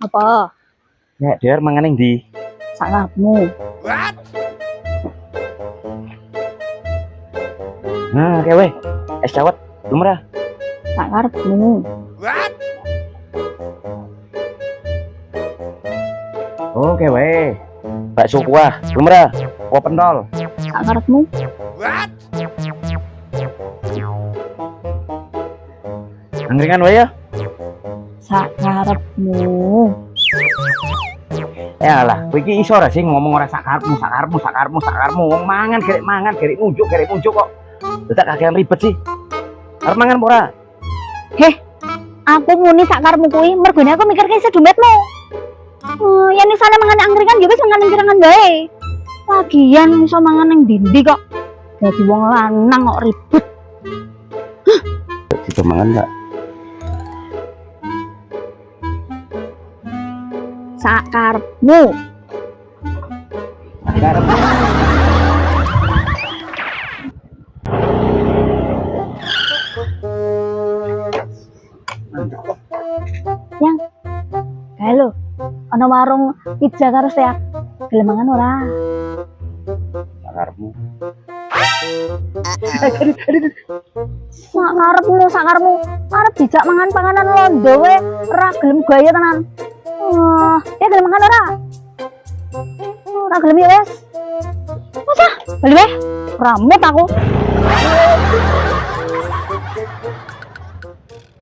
Apa? Ya, Der mangan ning ndi? Sak karepmu. Nah, kewe. Es dawet lumrah. Sak karepmu. Oh, kewe. Bakso kuah lumrah. Oh, pentol. Sak karepmu. Angkringan wae ya. Sak karepmu. Ya lah, kowe iki iso ora sih ngomong ora sakarepmu. Wong mangan gerek nunjuk kok. Dadak kakean ribet sih. Arep mangan apa ora? Heh, aku muni sak karepmu kuwi mergone aku mikirke sedompetmu. Yen misale mangan angkringan ya wis mangan angkringan bae. Lagian iso mangan ning ndi kok. Dadi wong lanang kok ribet. Kita mangan enggak? Sak karepmu. Karepmu. Yang halo, ana warung pizza karo steak. Gelem mangan ora? Karepmu. Sak karepmu. Arep dijak mangan panganan londo we, ora gelem gaya tenan. Ya gelem mangan ora? Ora gelem ya wes. Masa? Bali weh. Ramut aku.